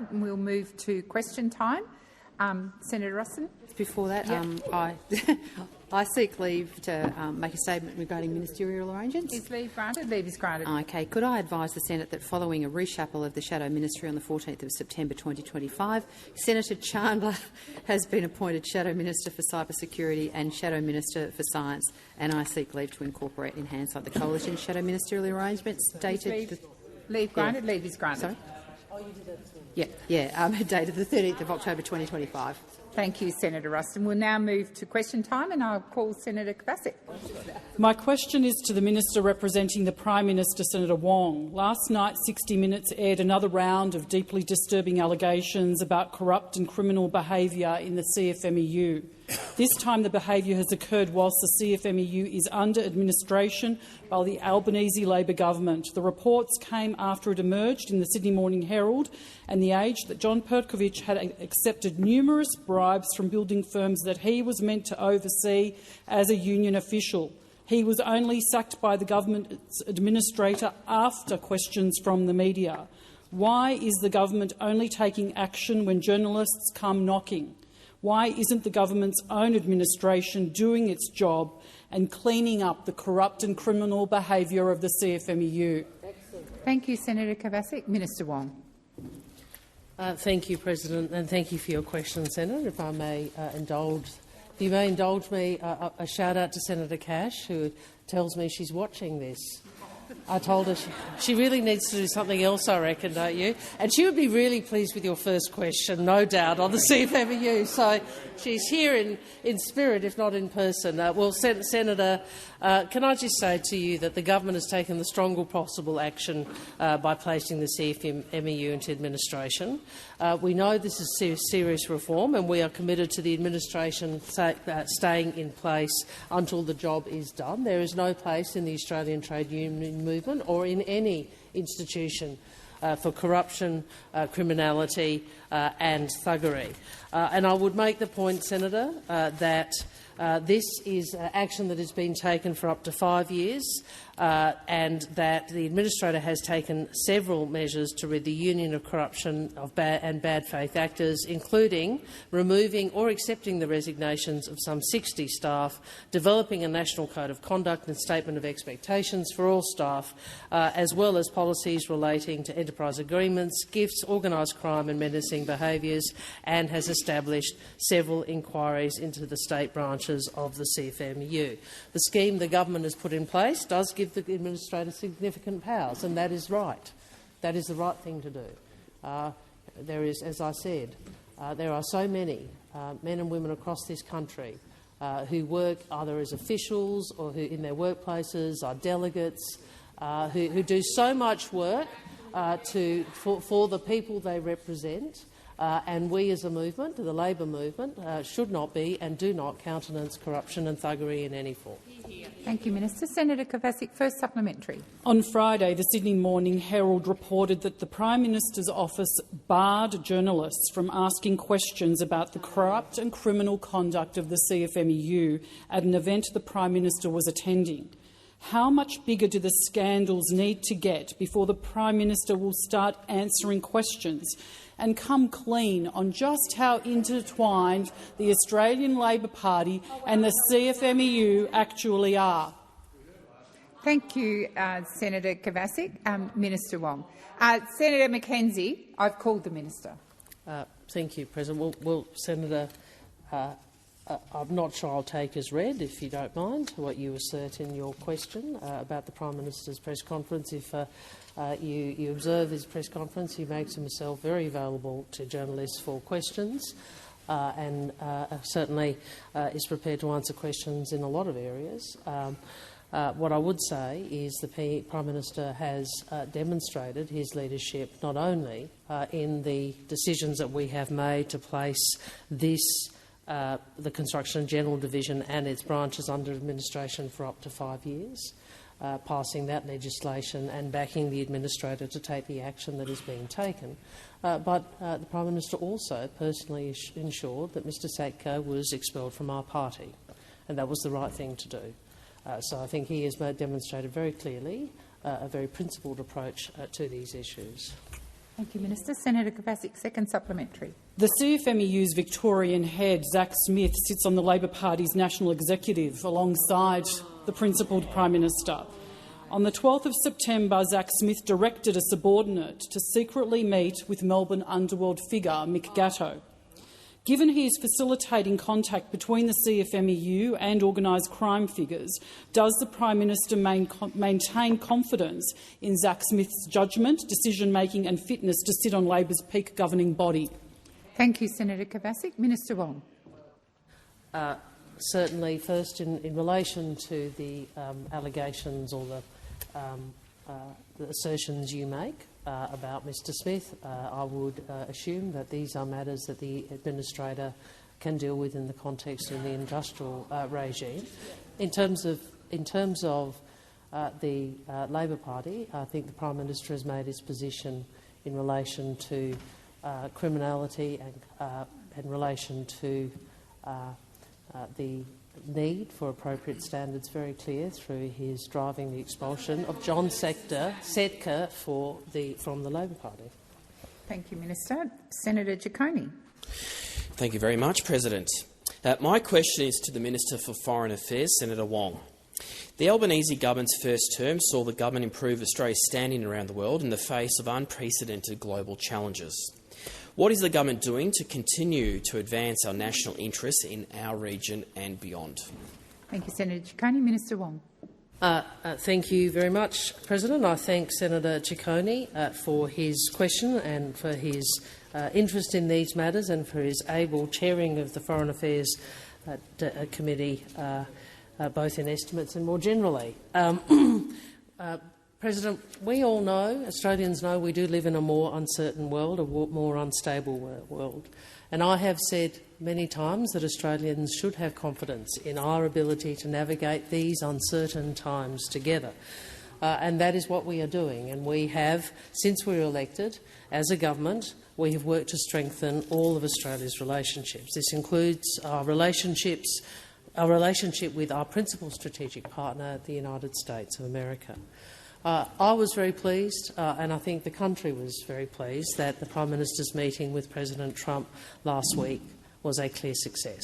side, and we'll move to question time. Senator Ruston. Before that, yep. I seek leave to make a statement regarding ministerial arrangements. Is leave granted? Leave is granted. Okay. Could I advise the Senate that following a reshuffle of the Shadow Ministry on the 14th of September 2025, Senator Chandler has been appointed Shadow Minister for Cyber Security and Shadow Minister for Science, and I seek leave to incorporate in Hansard the Coalition Shadow Ministerial arrangements dated... Leave granted? Leave is granted. Sorry? Oh, you did that too. Dated the 30th of October 2025. Thank you, Senator Ruston. We'll now move to question time, and I'll call Senator Kvasik. My question is to the Minister representing the Prime Minister, Senator Wong. Last night, 60 Minutes aired another round of deeply disturbing allegations about corrupt and criminal behaviour in the CFMEU. This time the behaviour has occurred whilst the CFMEU is under administration by the Albanese Labor government. The reports came after it emerged in the Sydney Morning Herald and The Age that John Perkovich had accepted numerous bribes from building firms that he was meant to oversee as a union official. He was only sacked by the government's administrator after questions from the media. Why is the government only taking action when journalists come knocking? Why isn't the government's own administration doing its job and cleaning up the corrupt and criminal behaviour of the CFMEU? Thank you, Senator Kvasik. Minister Wong. Thank you, President, and thank you for your question, Senator. If I may indulge me, a shout-out to Senator Cash, who tells me she's watching this. I told her she really needs to do something else, I reckon, don't you? And she would be really pleased with your first question, no doubt, on the CFMEU. So she's here in spirit, if not in person. Senator, can I just say to you that the government has taken the strongest possible action by placing the CFMEU into administration. We know this is serious reform, and we are committed to the administration staying in place until the job is done. There is no place in the Australian trade union movement or in any institution for corruption, criminality and thuggery. And I would make the point, Senator, that this is action that has been taken for up to 5 years, and that the administrator has taken several measures to rid the union of corruption and bad faith actors, including removing or accepting the resignations of some 60 staff, developing a national code of conduct and statement of expectations for all staff, as well as policies relating to enterprise agreements, gifts, organised crime and menacing behaviours, and has established several inquiries into the state branches of the CFMEU. The scheme the government has put in place does give the administrator significant powers, and that is right. That is the right thing to do. There is, as I said, there are so many men and women across this country who work either as officials or who in their workplaces are delegates, who do so much work for the people they represent. And we as a movement, the Labor movement, should not be and do not countenance corruption and thuggery in any form. Thank you, Minister. Senator Kvasik, first supplementary. On Friday, the Sydney Morning Herald reported that the Prime Minister's office barred journalists from asking questions about the corrupt and criminal conduct of the CFMEU at an event the Prime Minister was attending. How much bigger do the scandals need to get before the Prime Minister will start answering questions and come clean on just how intertwined the Australian Labor Party and the CFMEU actually are? Thank you, Senator Kvasik. Minister Wong. Senator McKenzie, I've called the minister. Thank you, President. Well, Senator, I'm not sure I'll take as read, if you don't mind, what you assert in your question about the Prime Minister's press conference. If you observe his press conference, he makes himself very available to journalists for questions and certainly is prepared to answer questions in a lot of areas. What I would say is the Prime Minister has demonstrated his leadership not only in the decisions that we have made to place the Construction and General Division and its branches under administration for up to 5 years, passing that legislation and backing the administrator to take the action that is being taken. But the Prime Minister also personally ensured that Mr Satko was expelled from our party, and that was the right thing to do. So I think he has demonstrated very clearly a very principled approach to these issues. Thank you, Minister. Senator Kovacic, second supplementary. The CFMEU's Victorian head, Zack Smith, sits on the Labor Party's national executive alongside the principled Prime Minister. On the 12th of September, Zack Smith directed a subordinate to secretly meet with Melbourne underworld figure Mick Gatto. Given he is facilitating contact between the CFMEU and organised crime figures, does the Prime Minister maintain confidence in Zack Smith's judgment, decision-making and fitness to sit on Labor's peak governing body? Thank you, Senator Kovacic. Minister Wong. Certainly, first in relation to the allegations or the assertions you make about Mr Smith, I would assume that these are matters that the Administrator can deal with in the context of the industrial regime. In terms of the Labor Party, I think the Prime Minister has made his position in relation to criminality and in relation to the need for appropriate standards very clear through his driving the expulsion of John Setka from the Labor Party. Thank you, Minister. Senator Ciccone. Thank you very much, President. My question is to the Minister for Foreign Affairs, Senator Wong. The Albanese government's first term saw the government improve Australia's standing around the world in the face of unprecedented global challenges. What is the government doing to continue to advance our national interests in our region and beyond? Thank you, Senator Ciccone. Minister Wong. Thank you very much, President. I thank Senator Ciccone for his question and for his interest in these matters and for his able chairing of the Foreign Affairs Committee, both in estimates and more generally. President, we all know, Australians know, we do live in a more uncertain world, a more unstable world. And I have said many times that Australians should have confidence in our ability to navigate these uncertain times together. And that is what we are doing. And we have, since we were elected, as a government, we have worked to strengthen all of Australia's relationships. This includes our relationship with our principal strategic partner, the United States of America. I was very pleased, and I think the country was very pleased, that the Prime Minister's meeting with President Trump last week was a clear success.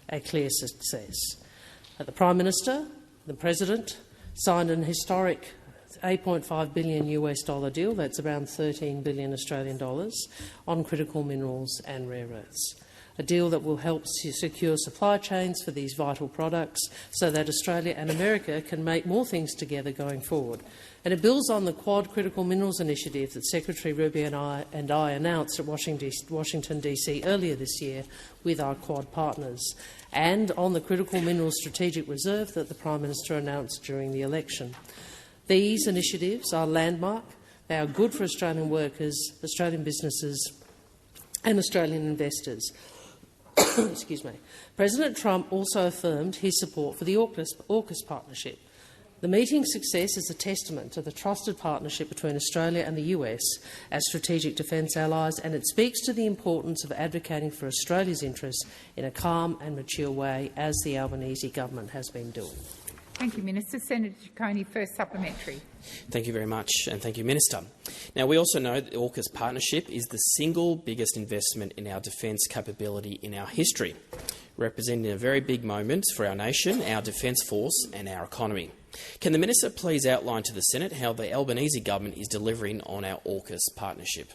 A clear success. The Prime Minister, the President, signed an historic $8.5 billion US deal, that's around 13 billion Australian dollars, on critical minerals and rare earths. A deal that will help secure supply chains for these vital products so that Australia and America can make more things together going forward. And it builds on the Quad Critical Minerals Initiative that Secretary Rubio and I announced at Washington DC earlier this year with our Quad partners, and on the Critical Minerals Strategic Reserve that the Prime Minister announced during the election. These initiatives are landmark. They are good for Australian workers, Australian businesses and Australian investors. Excuse me. President Trump also affirmed his support for the AUKUS partnership. The meeting's success is a testament to the trusted partnership between Australia and the US as strategic defence allies, and it speaks to the importance of advocating for Australia's interests in a calm and mature way, as the Albanese government has been doing. Thank you, Minister. Senator Ciccone, first supplementary. Thank you very much, and thank you, Minister. Now, we also know that the AUKUS partnership is the single biggest investment in our defence capability in our history, representing a very big moment for our nation, our defence force and our economy. Can the Minister please outline to the Senate how the Albanese government is delivering on our AUKUS partnership?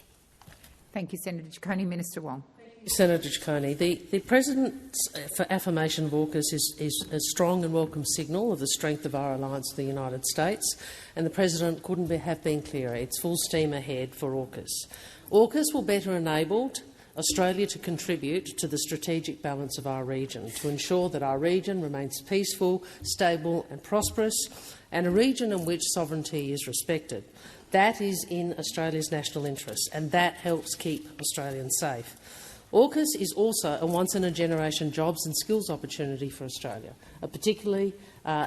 Thank you, Senator Ciccone. Minister Wong. Senator Ciccone, the President's affirmation of AUKUS is a strong and welcome signal of the strength of our alliance with the United States, and the President couldn't have been clearer. It's full steam ahead for AUKUS. AUKUS will better enable Australia to contribute to the strategic balance of our region, to ensure that our region remains peaceful, stable and prosperous, and a region in which sovereignty is respected. That is in Australia's national interest, and that helps keep Australians safe. AUKUS is also a once-in-a-generation jobs and skills opportunity for Australia, particularly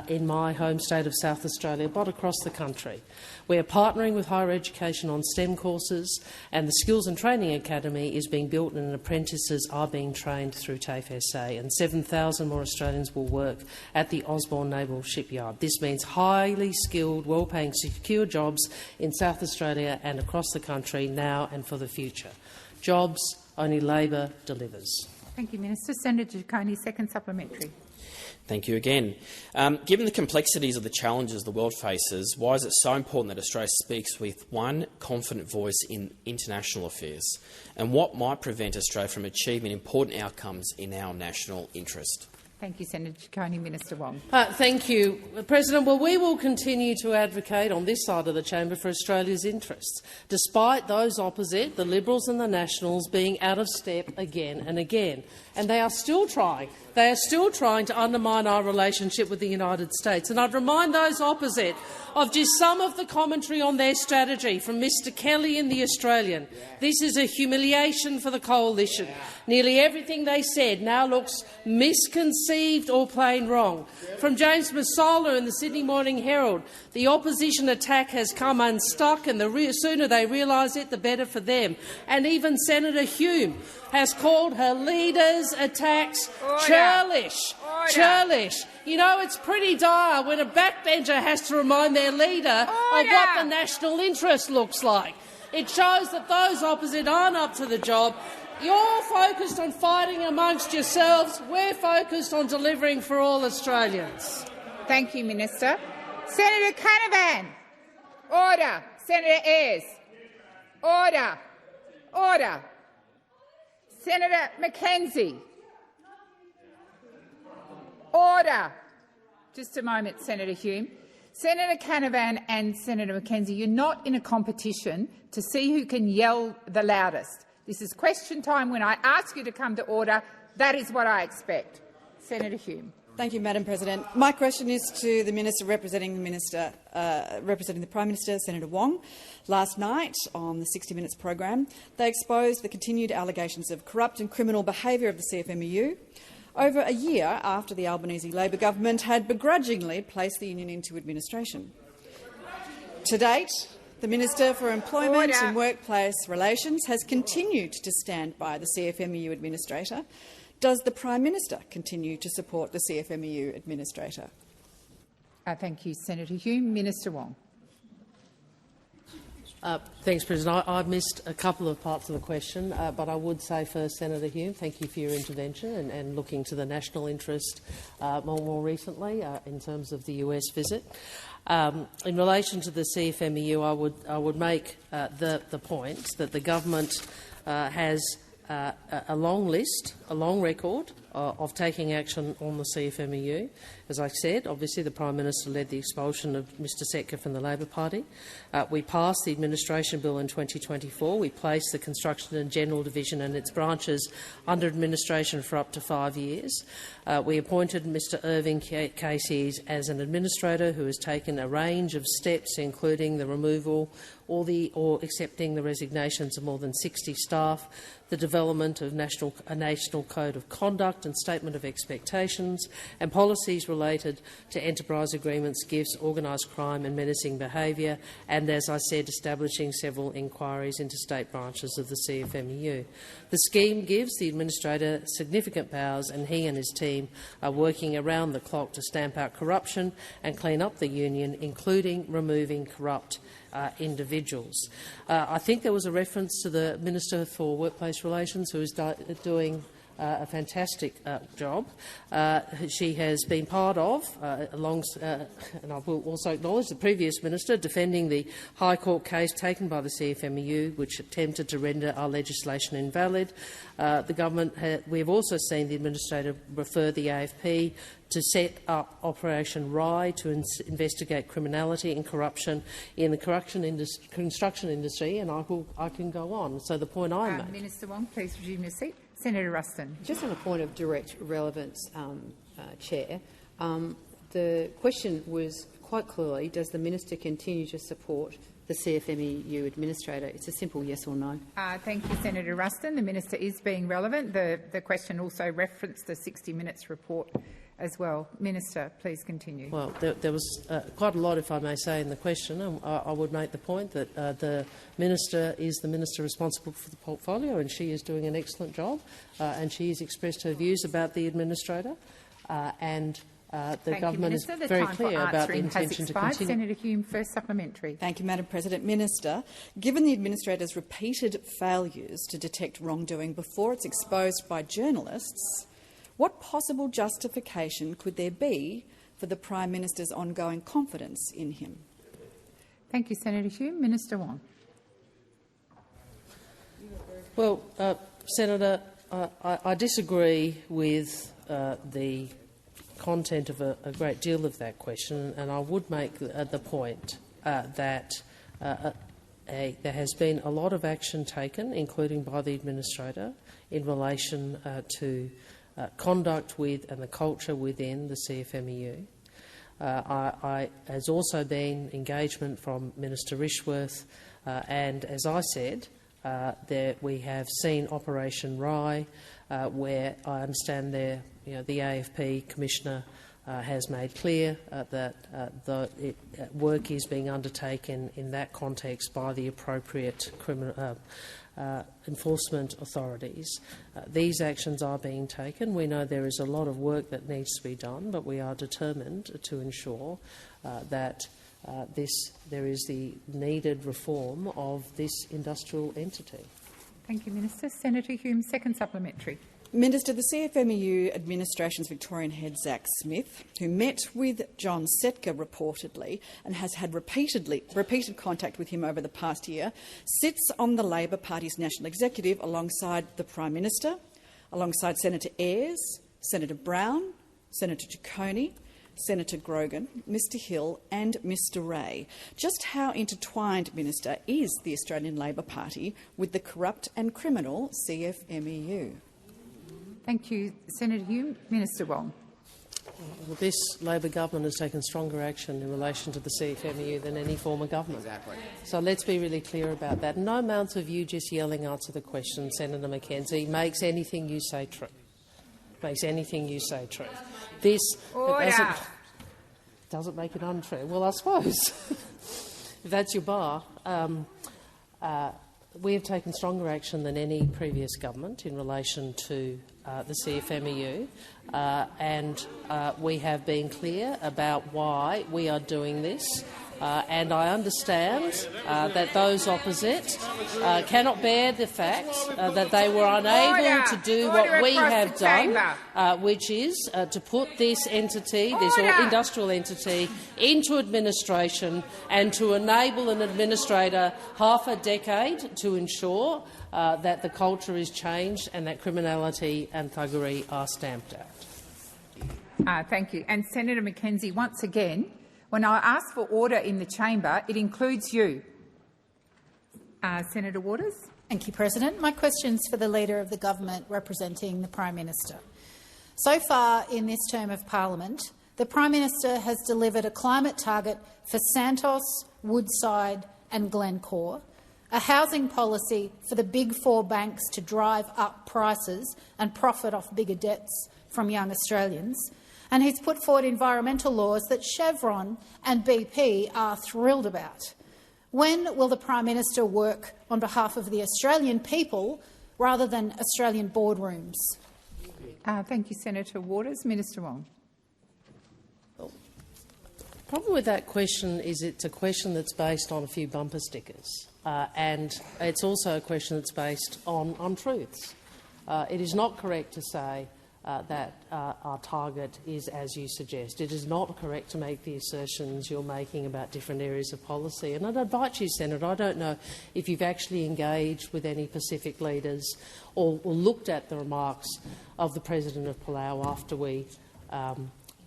in my home state of South Australia, but across the country. We are partnering with higher education on STEM courses, and the Skills and Training Academy is being built and apprentices are being trained through TAFE SA, and 7,000 more Australians will work at the Osborne Naval Shipyard. This means highly skilled, well-paying, secure jobs in South Australia and across the country now and for the future. Jobs only Labor delivers. Thank you, Minister. Senator Ciccone, second supplementary. Thank you again. Given the complexities of the challenges the world faces, why is it so important that Australia speaks with one confident voice in international affairs? And what might prevent Australia from achieving important outcomes in our national interest? Thank you, Senator Ciccone. Minister Wong. Thank you, President. Well, we will continue to advocate on this side of the chamber for Australia's interests, despite those opposite, the Liberals and the Nationals, being out of step again and again. And they are still trying. They are still trying to undermine our relationship with the United States. And I'd remind those opposite of just some of the commentary on their strategy from Mr Kelly in The Australian. This is a humiliation for the coalition. Nearly everything they said now looks misconceived or plain wrong. From James Massola in the Sydney Morning Herald, the opposition attack has come unstuck, and the sooner they realise it, the better for them. And even Senator Hume has called her leader's attacks churlish. Churlish. You know, it's pretty dire when a backbencher has to remind their leader of what the national interest looks like. It shows that those opposite aren't up to the job. You're focused on fighting amongst yourselves. We're focused on delivering for all Australians. Thank you, Minister. Senator Canavan. Order. Senator Ayres. Order. Order. Senator Mackenzie. Order. Just a moment, Senator Hume. Senator Canavan and Senator Mackenzie, you're not in a competition to see who can yell the loudest. This is question time. When I ask you to come to order, that is what I expect. Senator Hume. Thank you, Madam President. My question is to the Minister representing the Prime Minister, Senator Wong. Last night on the 60 Minutes program, they exposed the continued allegations of corrupt and criminal behaviour of the CFMEU, over a year after the Albanese Labor government had begrudgingly placed the union into administration. To date, the Minister for Employment and Workplace Relations has continued to stand by the CFMEU administrator. Does the Prime Minister continue to support the CFMEU administrator? Thank you, Senator Hume. Minister Wong. Thanks, President. I've missed a couple of parts of the question, but I would say first, Senator Hume, thank you for your intervention and looking to the national interest more recently in terms of the US visit. In relation to the CFMEU, I would make the point that the government has a long list, a long record of taking action on the CFMEU. As I said, obviously the Prime Minister led the expulsion of Mr Setka from the Labor Party. We passed the administration bill in 2024. We placed the Construction and General Division and its branches under administration for up to 5 years. We appointed Mr Irving Casey as an administrator who has taken a range of steps, including the removal or accepting the resignations of more than 60 staff, the development of a national code of conduct and statement of expectations, and policies related to enterprise agreements, gifts, organised crime and menacing behaviour, and, as I said, establishing several inquiries into state branches of the CFMEU. The scheme gives the administrator significant powers, and he and his team are working around the clock to stamp out corruption and clean up the union, including removing corrupt individuals. I think there was a reference to the Minister for Workplace Relations, who is doing a fantastic job. She has been part of, and I will also acknowledge the previous minister, defending the High Court case taken by the CFMEU, which attempted to render our legislation invalid. The government we have also seen the administrator refer the AFP to set up Operation Rye to investigate criminality and corruption in the construction industry, and I can go on. So the point I make. Minister Wong, please resume your seat. Senator Ruston. Just on a point of direct relevance, Chair, the question was quite clearly, does the minister continue to support the CFMEU administrator? It's a simple yes or no. Thank you, Senator Ruston. The minister is being relevant. The question also referenced the 60 Minutes report as well. Minister, please continue. Well, there was quite a lot, if I may say, in the question. I would make the point that the Minister is the Minister responsible for the portfolio, and she is doing an excellent job, and she has expressed her views about the Administrator, and the government is very clear about the intention to continue. Senator Hume, first supplementary. Thank you, Madam President. Minister, given the Administrator's repeated failures to detect wrongdoing before it's exposed by journalists, what possible justification could there be for the Prime Minister's ongoing confidence in him? Thank you, Senator Hume. Minister Wong. Well, Senator, I disagree with the content of a great deal of that question, and I would make the point that there has been a lot of action taken, including by the Administrator, in relation to conduct with and the culture within the CFMEU. Has also been engagement from Minister Rishworth, and as I said, we have seen Operation Rye, where I understand the AFP Commissioner has made clear that work is being undertaken in that context by the appropriate enforcement authorities. These actions are being taken. We know there is a lot of work that needs to be done, but we are determined to ensure that there is the needed reform of this industrial entity. Thank you, Minister. Senator Hume, second supplementary. Minister, the CFMEU Administration's Victorian head, Zack Smith, who met with John Setka reportedly and has had repeated contact with him over the past year, sits on the Labor Party's National Executive alongside the Prime Minister, alongside Senator Ayres, Senator Brown, Senator Ciccone, Senator Grogan, Mr Hill and Mr Ray. Just how intertwined, Minister, is the Australian Labor Party with the corrupt and criminal CFMEU? Thank you, Senator Hume. Minister Wong. Well, this Labor government has taken stronger action in relation to the CFMEU than any former government. Exactly. So let's be really clear about that. No amount of you just yelling answer the question, Senator McKenzie, makes anything you say true. Makes anything you say true. This doesn't make it untrue. Well, I suppose if that's your bar. We have taken stronger action than any previous government in relation to the CFMEU, and we have been clear about why we are doing this. And I understand that those opposite cannot bear the fact that they were unable to do what we have done, which is to put this entity, this industrial entity, into administration and to enable an administrator half a decade to ensure that the culture is changed and that criminality and thuggery are stamped out. Thank you. And Senator McKenzie, once again, when I ask for order in the chamber, it includes you. Senator Waters. Thank you, President. My question is for the Leader of the Government representing the Prime Minister. So far in this term of Parliament, the Prime Minister has delivered a climate target for Santos, Woodside and Glencore, a housing policy for the Big Four banks to drive up prices and profit off bigger debts from young Australians, and he's put forward environmental laws that Chevron and BP are thrilled about. When will the Prime Minister work on behalf of the Australian people rather than Australian boardrooms? Thank you, Senator Waters. Minister Wong. The problem with that question is it's a question that's based on a few bumper stickers, and it's also a question that's based on untruths. It is not correct to say that our target is as you suggest. It is not correct to make the assertions you're making about different areas of policy. And I'd invite you, Senator, I don't know if you've actually engaged with any Pacific leaders or looked at the remarks of the President of Palau after we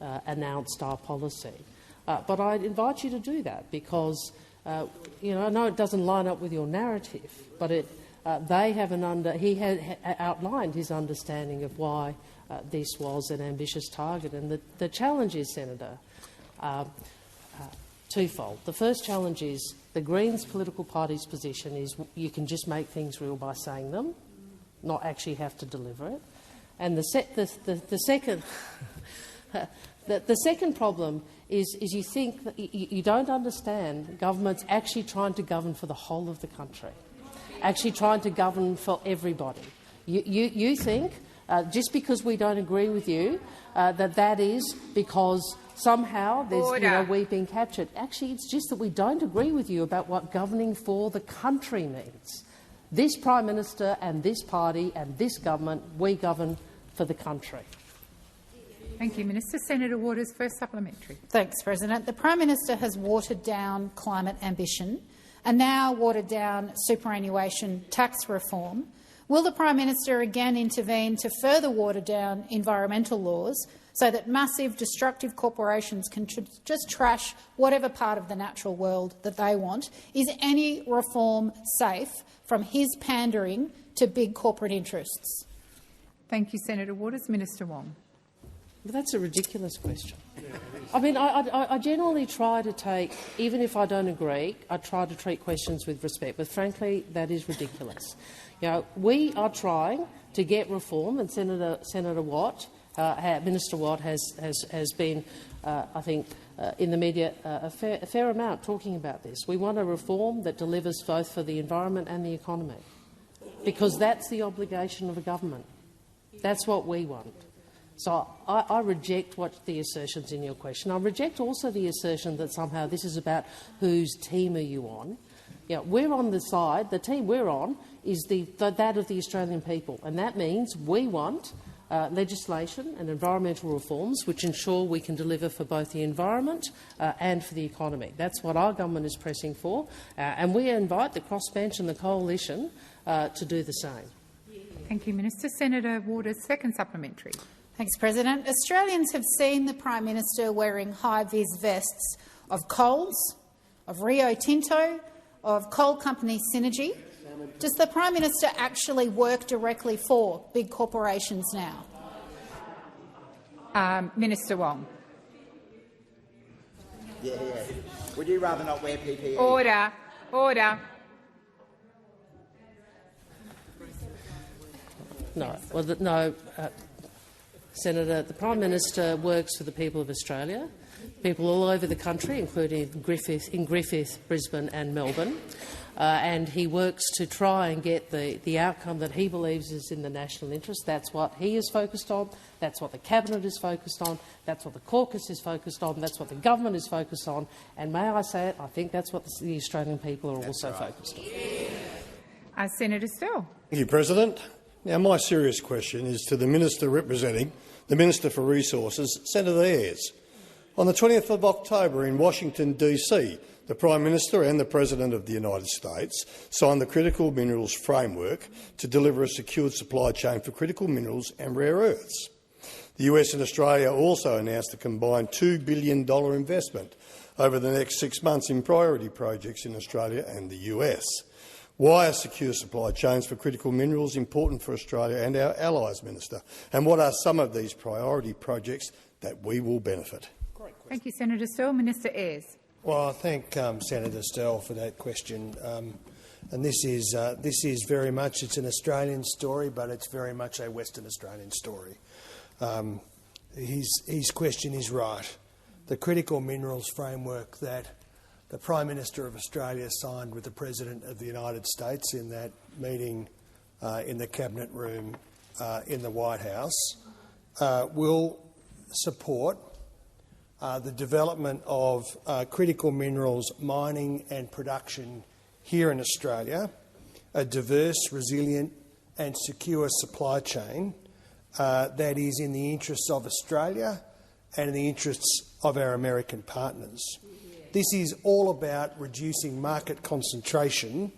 announced our policy. But I'd invite you to do that because I know it doesn't line up with your narrative, but he had outlined his understanding of why this was an ambitious target. And the challenge is, Senator, twofold. The first challenge is the Greens political party's position is you can just make things real by saying them, not actually have to deliver it. And the second The second problem is you think that you don't understand governments actually trying to govern for the whole of the country, actually trying to govern for everybody. You think just because we don't agree with you that is because somehow there's, we've been captured. Actually, it's just that we don't agree with you about what governing for the country means. This Prime Minister and this party and this government, we govern for the country. Thank you, Minister. Senator Waters, first supplementary. Thanks, President. The Prime Minister has watered down climate ambition and now watered down superannuation tax reform. Will the Prime Minister again intervene to further water down environmental laws so that massive destructive corporations can just trash whatever part of the natural world that they want? Is any reform safe from his pandering to big corporate interests? Thank you, Senator Waters. Minister Wong. But that's a ridiculous question. I mean, I generally try to take, even if I don't agree, I try to treat questions with respect. But frankly, that is ridiculous. We are trying to get reform, and Senator Watt, Minister Watt, has been, I think, in the media a fair amount talking about this. We want a reform that delivers both for the environment and the economy, because that's the obligation of a government. That's what we want. So I reject the assertions in your question. I reject also the assertion that somehow this is about whose team are you on. We're on the side, the team we're on is that of the Australian people, and that means we want legislation and environmental reforms which ensure we can deliver for both the environment and for the economy. That's what our government is pressing for, and we invite the crossbench and the coalition to do the same. Thank you, Minister. Senator Waters, second supplementary. Thanks, President. Australians have seen the Prime Minister wearing high-vis vests of Coles, of Rio Tinto, of coal company Synergy. Does the Prime Minister actually work directly for big corporations now? Minister Wong. Yeah. Would you rather not wear PPE? Order. No. Senator, the Prime Minister works for the people of Australia, people all over the country, including Griffith, Brisbane and Melbourne, and he works to try and get the outcome that he believes is in the national interest. That's what he is focused on, that's what the Cabinet is focused on, that's what the caucus is focused on, that's what the government is focused on, and may I say it, I think that's what the Australian people are also focused on. Senator Sterle. Thank you, President. Now, my serious question is to the Minister representing the Minister for Resources, Senator Ayres. On the 20th of October in Washington, D.C., the Prime Minister and the President of the United States signed the Critical Minerals Framework to deliver a secured supply chain for critical minerals and rare earths. The US and Australia also announced a combined $2 billion investment over the next 6 months in priority projects in Australia and the US. Why are secure supply chains for critical minerals important for Australia and our allies, Minister? And what are some of these priority projects that we will benefit? Thank you, Senator Sterle. Minister Ayres. Well, I thank Senator Sterle for that question. And this is very much, it's an Australian story, but it's very much a Western Australian story. His question is right. The critical minerals framework that the Prime Minister of Australia signed with the President of the United States in that meeting in the Cabinet room in the White House will support the development of critical minerals mining and production here in Australia, a diverse, resilient and secure supply chain that is in the interests of Australia and in the interests of our American partners. This is all about reducing market concentration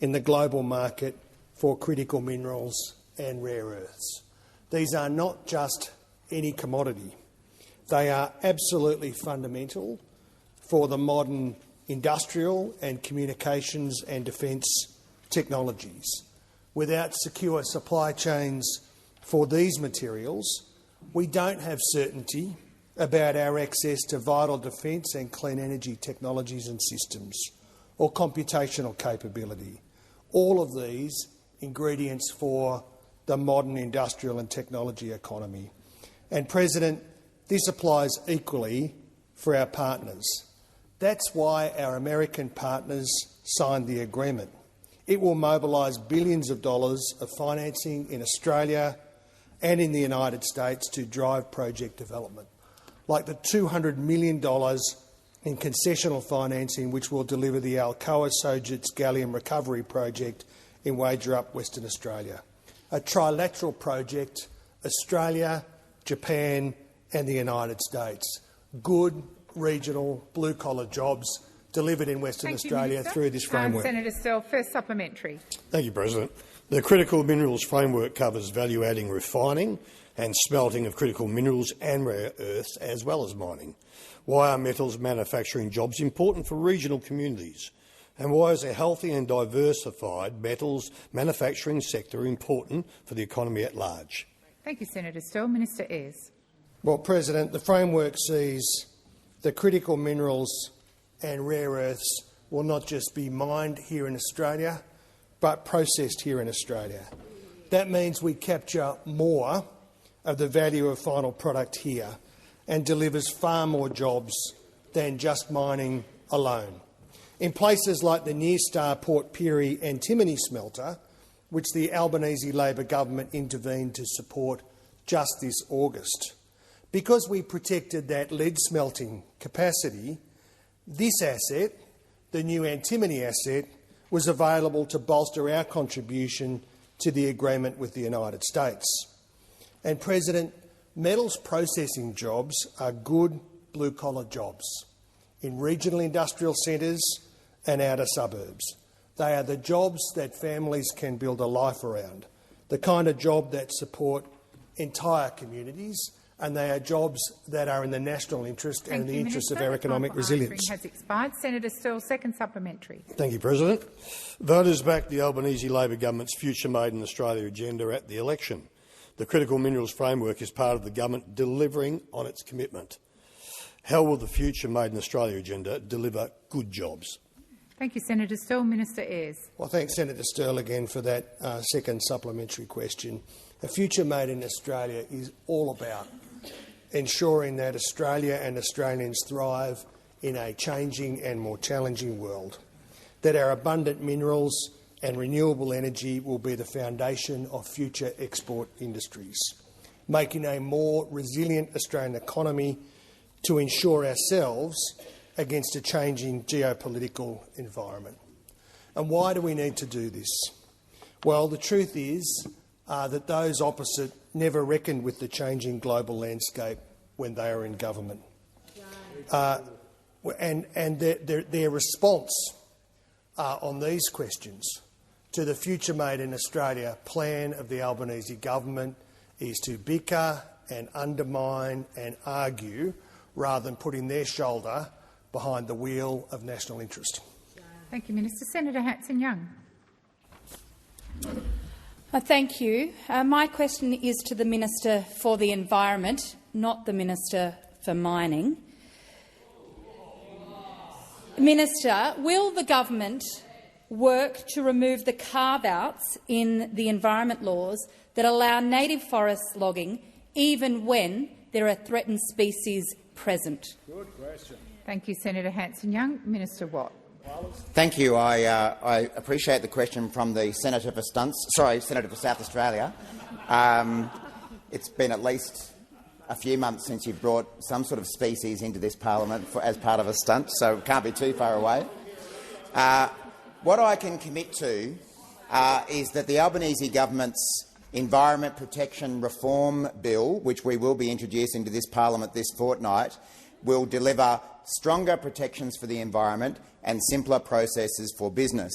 in the global market for critical minerals and rare earths. These are not just any commodity. They are absolutely fundamental for the modern industrial and communications and defence technologies. Without secure supply chains for these materials, we don't have certainty about our access to vital defence and clean energy technologies and systems, or computational capability. All of these ingredients for the modern industrial and technology economy. And, President, this applies equally for our partners. That's why our American partners signed the agreement. It will mobilise billions of dollars of financing in Australia and in the United States to drive project development, like the $200 million in concessional financing which will deliver the Alcoa Sojitz gallium recovery project in Wagerup, Western Australia. A trilateral project, Australia, Japan and the United States. Good regional blue-collar jobs delivered in Western Australia through this framework. Senator Sterle, first supplementary. Thank you, President. The Critical Minerals Framework covers value-adding refining and smelting of critical minerals and rare earths, as well as mining. Why are metals manufacturing jobs important for regional communities? And why is a healthy and diversified metals manufacturing sector important for the economy at large? Thank you, Senator Sterle. Minister Ayres. Well, President, the framework sees the critical minerals and rare earths will not just be mined here in Australia, but processed here in Australia. That means we capture more of the value of final product here and delivers far more jobs than just mining alone. In places like the Nyrstar Port Pirie antimony smelter, which the Albanese Labor government intervened to support just this August. Because we protected that lead smelting capacity, this asset, the new antimony asset, was available to bolster our contribution to the agreement with the United States. And, President, metals processing jobs are good blue-collar jobs in regional industrial centres and outer suburbs. They are the jobs that families can build a life around, the kind of job that support entire communities, and they are jobs that are in the national interest and in the interest of our economic resilience. Has expired. Senator Sterle, second supplementary. Thank you, President. Voters backed the Albanese Labor government's Future Made in Australia agenda at the election. The Critical Minerals Framework is part of the government delivering on its commitment. How will the Future Made in Australia agenda deliver good jobs? Thank you, Senator Sterle. Minister Ayres. Well, thanks, Senator Sterle, again for that second supplementary question. The Future Made in Australia is all about ensuring that Australia and Australians thrive in a changing and more challenging world, that our abundant minerals and renewable energy will be the foundation of future export industries, making a more resilient Australian economy to ensure ourselves against a changing geopolitical environment. And why do we need to do this? Well, the truth is that those opposite never reckoned with the changing global landscape when they are in government. And their response on these questions to the Future Made in Australia plan of the Albanese government is to bicker and undermine and argue rather than putting their shoulder behind the wheel of national interest. Thank you, Minister. Senator Hanson-Young. Thank you. My question is to the Minister for the Environment, not the Minister for Mining. Minister, will the government work to remove the carve-outs in the environment laws that allow native forest logging even when there are threatened species present? Good question. Thank you, Senator Hanson-Young. Minister Watt. Thank you. I appreciate the question from the Senator for Senator for South Australia. It's been at least a few months since you brought some sort of species into this parliament as part of a stunt, so it can't be too far away. What I can commit to is that the Albanese government's Environment Protection Reform Bill, which we will be introducing to this parliament this fortnight, will deliver stronger protections for the environment and simpler processes for business.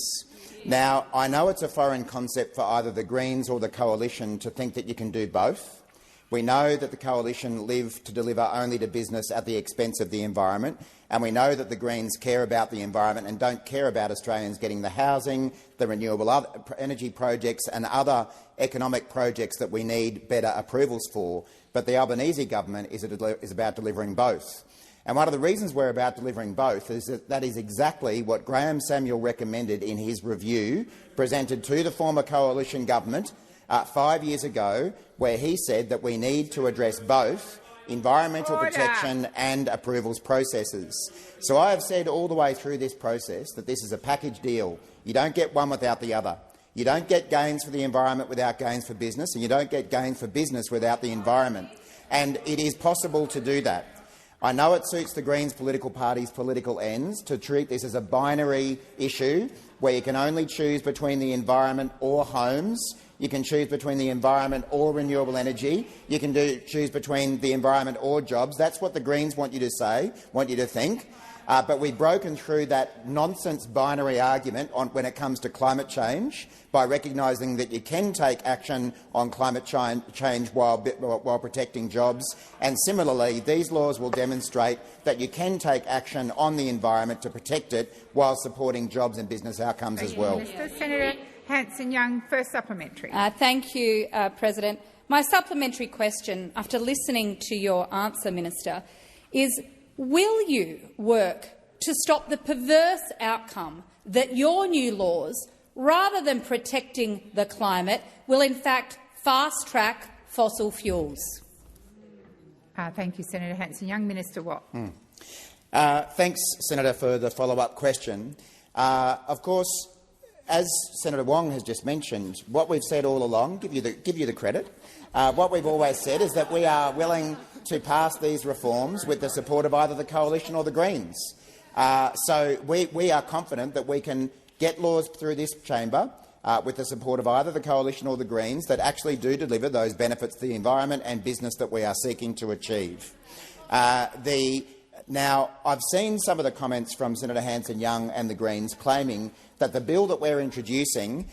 Now, I know it's a foreign concept for either the Greens or the Coalition to think that you can do both. We know that the Coalition live to deliver only to business at the expense of the environment, and we know that the Greens care about the environment and don't care about Australians getting the housing, the renewable energy projects and other economic projects that we need better approvals for. But the Albanese government is about delivering both. And one of the reasons we're about delivering both is that is exactly what Graham Samuel recommended in his review presented to the former coalition government 5 years ago, where he said that we need to address both environmental protection and approvals processes. So I have said all the way through this process that this is a package deal. You don't get one without the other. You don't get gains for the environment without gains for business, and you don't get gains for business without the environment. And it is possible to do that. I know it suits the Greens political party's political ends to treat this as a binary issue where you can only choose between the environment or homes. You can choose between the environment or renewable energy. You can choose between the environment or jobs. That's what the Greens want you to say, want you to think. But we've broken through that nonsense binary argument when it comes to climate change by recognising that you can take action on climate change while protecting jobs. And similarly, these laws will demonstrate that you can take action on the environment to protect it while supporting jobs and business outcomes as well. Senator Hanson-Young, first supplementary. Thank you, President. My supplementary question, after listening to your answer, Minister, is will you work to stop the perverse outcome that your new laws, rather than protecting the climate, will in fact fast-track fossil fuels? Thank you, Senator Hanson-Young. Minister Watt. Thanks, Senator, for the follow-up question. Of course, as Senator Wong has just mentioned, what we've said all along, give you the credit, what we've always said is that we are willing to pass these reforms with the support of either the Coalition or the Greens. So we are confident that we can get laws through this chamber with the support of either the Coalition or the Greens that actually do deliver those benefits to the environment and business that we are seeking to achieve. Now, I've seen some of the comments from Senator Hanson-Young and the Greens claiming that the bill that we're introducing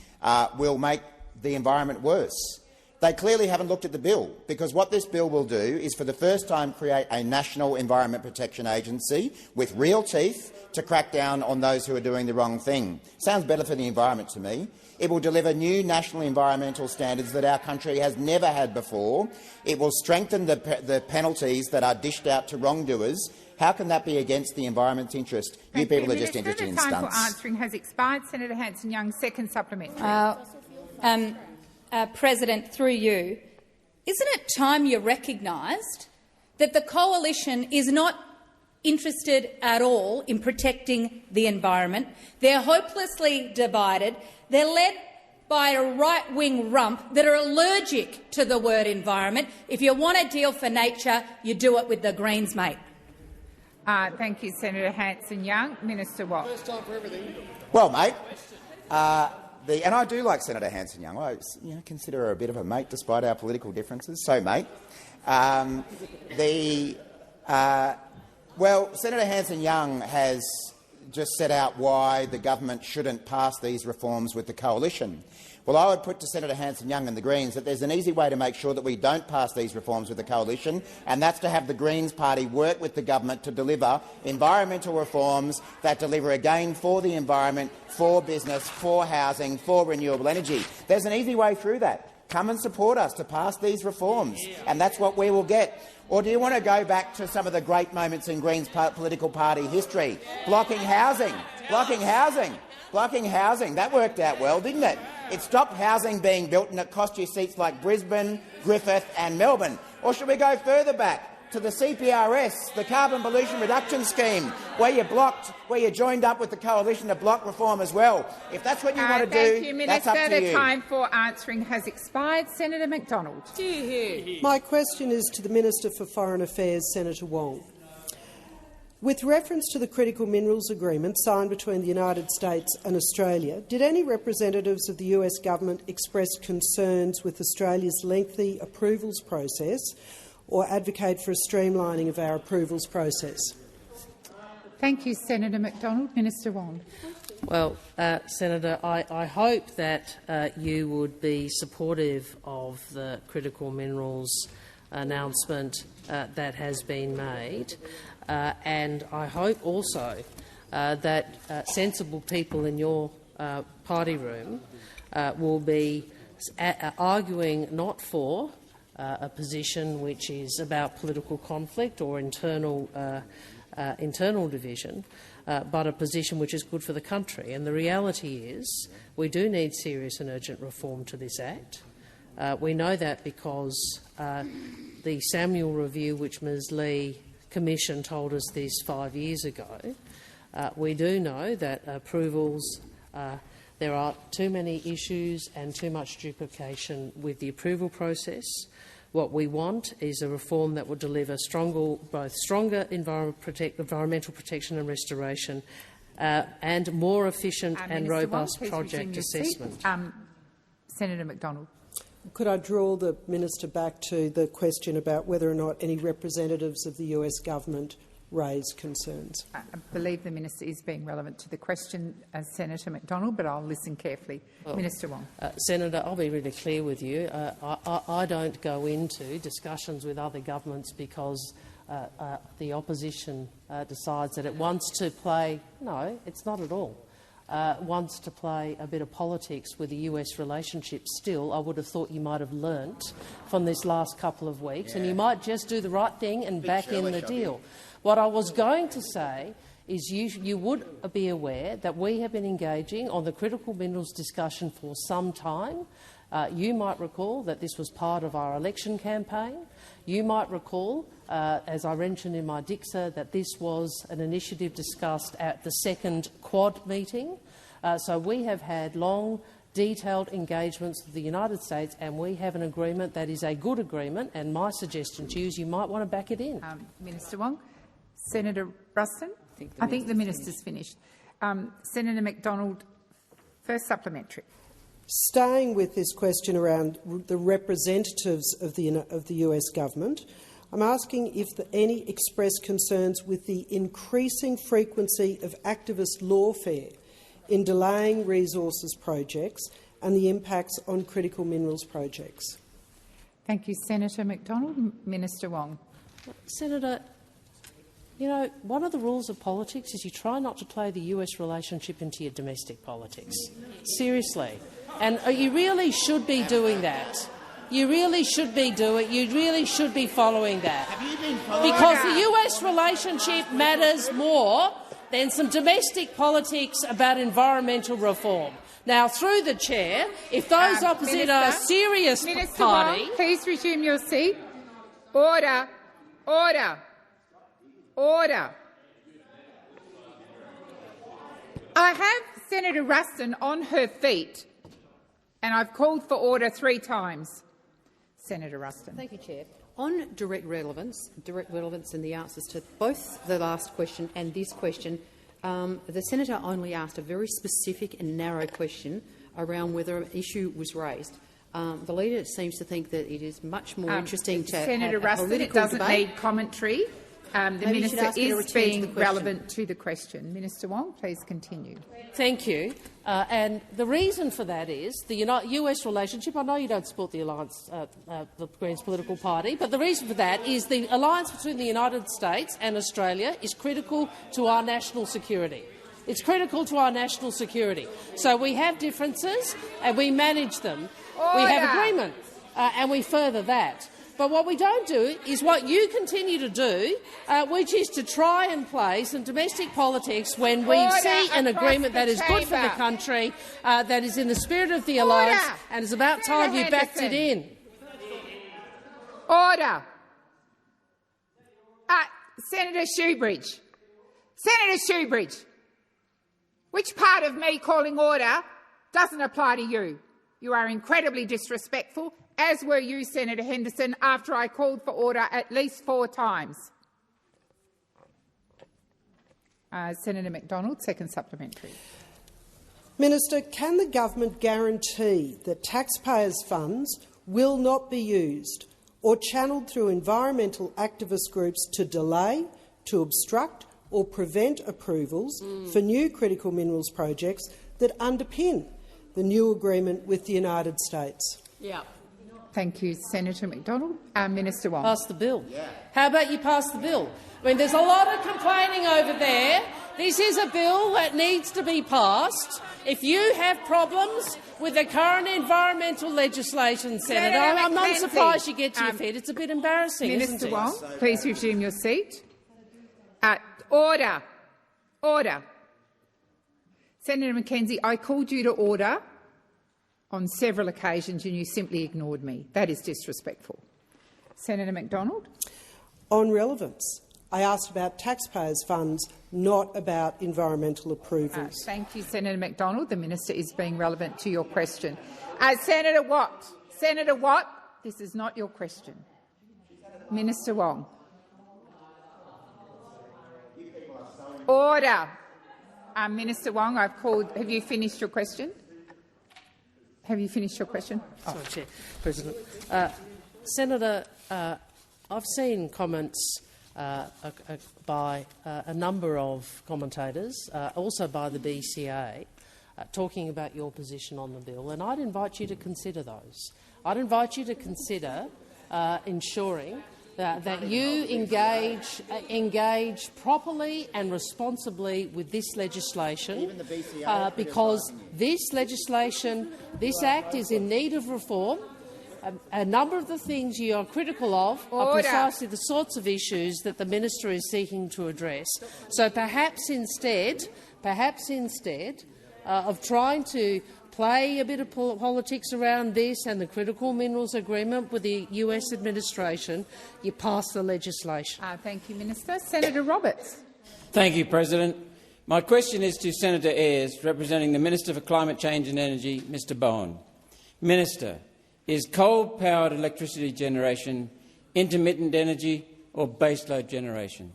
will make the environment worse. They clearly haven't looked at the bill, because what this bill will do is for the first time create a national Environment Protection Agency with real teeth to crack down on those who are doing the wrong thing. Sounds better for the environment to me. It will deliver new national environmental standards that our country has never had before. It will strengthen the penalties that are dished out to wrongdoers. How can that be against the environment's interest? You people are just interested in stunts. The time for answering has expired. Senator Hanson-Young, second supplementary. President, through you, isn't it time you recognised that the Coalition is not interested at all in protecting the environment? They're hopelessly divided. They're led by a right-wing rump that are allergic to the word environment. If you want a deal for nature, you do it with the Greens, mate. Thank you, Senator Hanson-Young. Minister Watt. First time for everything. Well, mate, and I do like Senator Hanson-Young. I consider her a bit of a mate despite our political differences. So, mate, well, Senator Hanson-Young has just set out why the government shouldn't pass these reforms with the Coalition. Well, I would put to Senator Hanson-Young and the Greens that there's an easy way to make sure that we don't pass these reforms with the Coalition, and that's to have the Greens party work with the government to deliver environmental reforms that deliver a gain for the environment, for business, for housing, for renewable energy. There's an easy way through that. Come and support us to pass these reforms, and that's what we will get. Or do you want to go back to some of the great moments in Greens political party history? Blocking housing. That worked out well, didn't it? It stopped housing being built and it cost you seats like Brisbane, Griffith and Melbourne. Or should we go further back to the CPRS, the Carbon Pollution Reduction Scheme, where you joined up with the Coalition to block reform as well? If that's what you want to do, that's up to you. The time for answering has expired. Senator McDonald. My question is to the Minister for Foreign Affairs, Senator Wong. With reference to the Critical Minerals Agreement signed between the United States and Australia, did any representatives of the US government express concerns with Australia's lengthy approvals process or advocate for a streamlining of our approvals process? Thank you, Senator McDonald. Minister Wong. Well, Senator, I hope that you would be supportive of the critical minerals announcement that has been made. And I hope also that sensible people in your party room will be arguing not for a position which is about political conflict or internal division, but a position which is good for the country. And the reality is we do need serious and urgent reform to this Act. We know that because the Samuel review, which Ms Lee commissioned, told us this 5 years ago. We do know that approvals, there are too many issues and too much duplication with the approval process. What we want is a reform that will deliver both stronger environmental protection and restoration and more efficient and robust project assessment. Senator McDonald. Could I draw the minister back to the question about whether or not any representatives of the US government raised concerns? I believe the minister is being relevant to the question, Senator McDonald, but I'll listen carefully. Well, Minister Wong. Senator, I'll be really clear with you. I don't go into discussions with other governments because the opposition decides that it wants to play. No, it's not at all. Wants to play a bit of politics with the US relationship still. I would have thought you might have learnt from this last couple of weeks, and you might just do the right thing and back in the deal. What I was going to say is you would be aware that we have been engaging on the critical minerals discussion for some time. You might recall that this was part of our election campaign. You might recall, as I mentioned in my Dixer, that this was an initiative discussed at the second Quad meeting. So we have had long, detailed engagements with the United States, and we have an agreement that is a good agreement. And my suggestion to you is you might want to back it in. Minister Wong. Senator Ruston? I think the minister's finished. Senator McDonald, first supplementary. Staying with this question around the representatives of the US government, I'm asking if any expressed concerns with the increasing frequency of activist lawfare in delaying resources projects and the impacts on critical minerals projects. Thank you, Senator McDonald. Minister Wong. Senator, you know, one of the rules of politics is you try not to play the US relationship into your domestic politics. Seriously. And you really should be doing that. You really should be following that. Because the US relationship matters more than some domestic politics about environmental reform. Now, through the chair, if those opposite are a serious Minister party— Wong, please resume your seat. Order. Order. Order. I have Senator Ruston on her feet, and I've called for order 3 times. Senator Ruston. Thank you, Chair. On direct relevance and the answers to both the last question and this question, the senator only asked a very specific and narrow question around whether an issue was raised. The leader seems to think that it is much more interesting to Senator have Ruston, a political it doesn't debate. need commentary. The Maybe minister is being to relevant to the question. Minister Wong, please continue. Thank you. And the reason for that is the US relationship. I know you don't support the alliance, the Greens political party, but the reason for that is the alliance between the United States and Australia is critical to our national security. It's critical to our national security. So we have differences and we manage them. Order. We have agreement and we further that. But what we don't do is what you continue to do, which is to try and play some domestic politics when we see an agreement that is good for the country, that is in the spirit of the alliance, and it's about time you backed it in. Order. Senator Shoebridge. Senator Shoebridge, which part of me calling order doesn't apply to you? You are incredibly disrespectful, as were you, Senator Henderson, after I called for order at least 4 times. Senator McDonald, second supplementary. Minister, can the government guarantee that taxpayers' funds will not be used or channelled through environmental activist groups to delay, to obstruct or prevent approvals for new critical minerals projects that underpin the new agreement with the United States? Yeah. Thank you, Senator McDonald. Minister Wong. Pass the bill. Yeah. How about you pass the bill? I mean, there's a lot of complaining over there. This is a bill that needs to be passed. If you have problems with the current environmental legislation, Senator, I'm not surprised you get to your feet. It's a bit embarrassing, Minister isn't it? Wong, please resume your seat. Order. Order. Senator McKenzie, I called you to order on several occasions and you simply ignored me. That is disrespectful. Senator McDonald. On relevance, I asked about taxpayers' funds, not about environmental approvals. Thank you, Senator McDonald. The minister is being relevant to your question. Senator Watt. Senator Watt, this is not your question. Minister Wong. Order. Minister Wong, I've called. Have you finished your question? Have you finished your question? Sorry, Chair. President. Senator, I've seen comments by a number of commentators, also by the BCA, talking about your position on the bill, and I'd invite you to consider those. I'd invite you to consider ensuring that you engage properly and responsibly with this legislation, because this legislation, this Act is in need of reform. A number of the things you are critical of are precisely the sorts of issues that the minister is seeking to address. So perhaps instead of trying to play a bit of politics around this and the critical minerals agreement with the US administration, you pass the legislation. Thank you, Minister. Senator Roberts. Thank you, President. My question is to Senator Ayres, representing the Minister for Climate Change and Energy, Mr Bowen. Minister, is coal-powered electricity generation intermittent energy or baseload generation?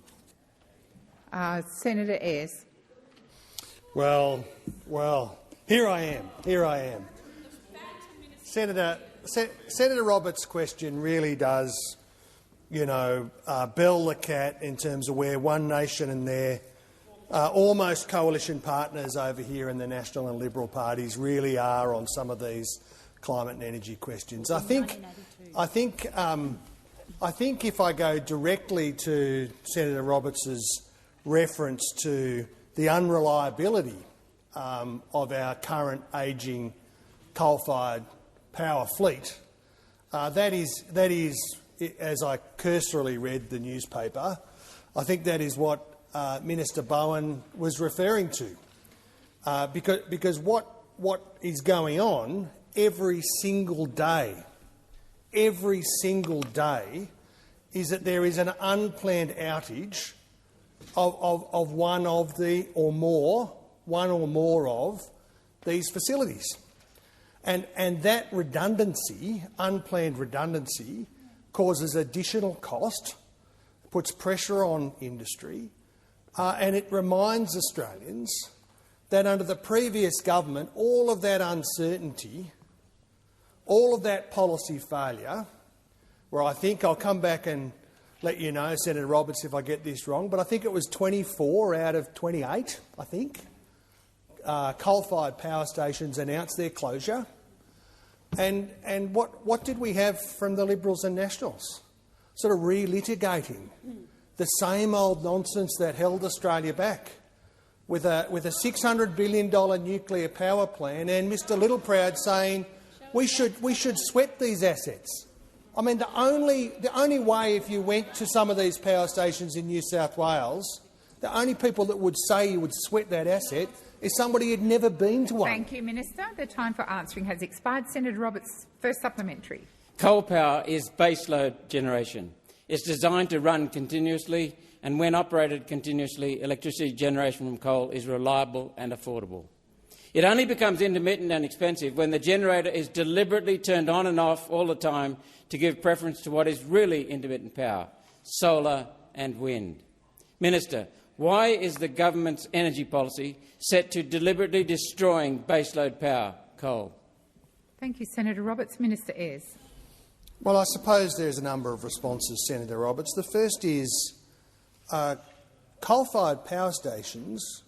Senator Ayres. Well, here I am. Senator Roberts' question really does, bell the cat in terms of where One Nation and their almost coalition partners over here in the National and Liberal parties really are on some of these climate and energy questions. I think if I go directly to Senator Roberts' reference to the unreliability of our current ageing coal-fired power fleet, that is, as I cursorily read the newspaper, I think that is what Minister Bowen was referring to, because what is going on every single day is that there is an unplanned outage of one or more of these facilities. And that redundancy, unplanned redundancy, causes additional cost, puts pressure on industry, and it reminds Australians that under the previous government, all of that uncertainty, all of that policy failure, where I think I'll come back and let you know, Senator Roberts, if I get this wrong, but I think it was 24 out of 28, I think, coal-fired power stations announced their closure. And what did we have from the Liberals and Nationals? Sort of relitigating the same old nonsense that held Australia back, with a $600 billion nuclear power plan, and Mr Littleproud saying we should sweat these assets. I mean, the only way, if you went to some of these power stations in New South Wales, the only people that would say you would sweat that asset is somebody who'd never been to one. Thank you, Minister. The time for answering has expired. Senator Roberts, first supplementary. Coal power is baseload generation. It's designed to run continuously, and when operated continuously, electricity generation from coal is reliable and affordable. It only becomes intermittent and expensive when the generator is deliberately turned on and off all the time to give preference to what is really intermittent power, solar and wind. Minister, why is the government's energy policy set to deliberately destroying baseload power, coal? Thank you, Senator Roberts. Minister Ayres. Well, I suppose there's a number of responses, Senator Roberts. The first is coal-fired power stations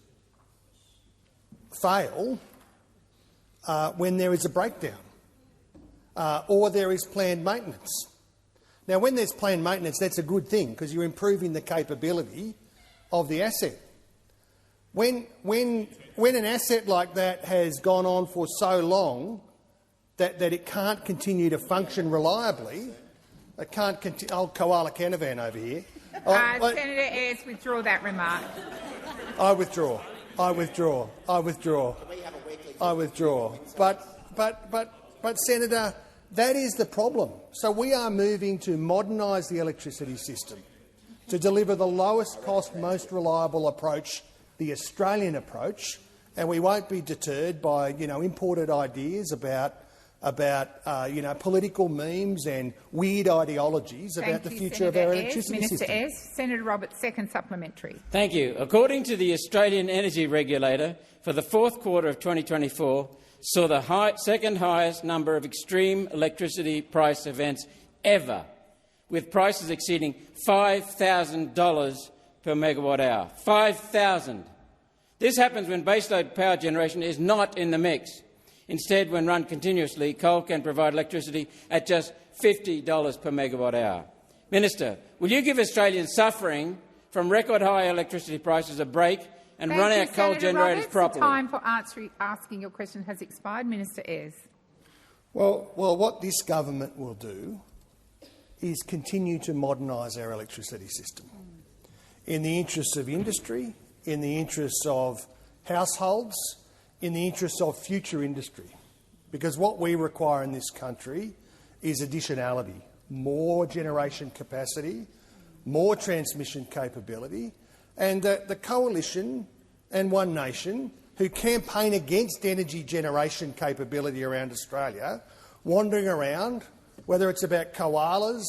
fail when there is a breakdown or there is planned maintenance. Now, when there's planned maintenance, that's a good thing because you're improving the capability of the asset. When an asset like that has gone on for so long that it can't continue to function reliably, it can't continue. Old Koala Canavan over here. Senator Ayres, withdraw that remark. I withdraw. But Senator, that is the problem. So we are moving to modernise the electricity system to deliver the lowest cost, most reliable approach, the Australian approach, and we won't be deterred by imported ideas about political memes and weird ideologies about the future of our electricity system. Minister Ayres. Senator Roberts, second supplementary. Thank you. According to the Australian Energy Regulator, for the fourth quarter of 2024, saw the second highest number of extreme electricity price events ever, with prices exceeding $5,000 per megawatt hour. $5,000. This happens when baseload power generation is not in the mix. Instead, when run continuously, coal can provide electricity at just $50 per megawatt hour. Minister, will you give Australians suffering from record-high electricity prices a break and run our coal generators properly? The time for asking your question has expired. Minister Ayres. Well, what this government will do is continue to modernise our electricity system in the interests of industry, in the interests of households, in the interests of future industry. Because what we require in this country is additionality, more generation capacity, more transmission capability, and the Coalition and One Nation, who campaign against energy generation capability around Australia, wandering around, whether it's about koalas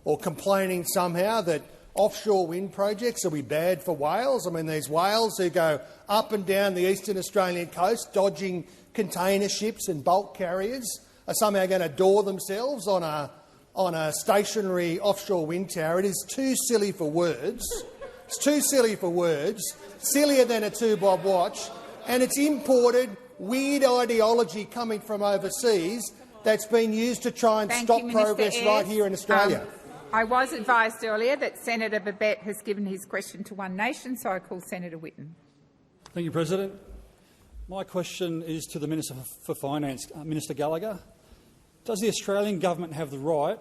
or complaining somehow that offshore wind projects will be bad for whales. I mean, these whales who go up and down the eastern Australian coast dodging container ships and bulk carriers are somehow going to door themselves on a stationary offshore wind tower. It is too silly for words. It's too silly for words, sillier than a 2-bob watch, and it's imported weird ideology coming from overseas that's been used to try and stop progress right here in Australia. I was advised earlier that Senator Babet has given his question to One Nation, so I call Senator Whitten. Thank you, President. My question is to the Minister for Finance, Minister Gallagher. Does the Australian government have the right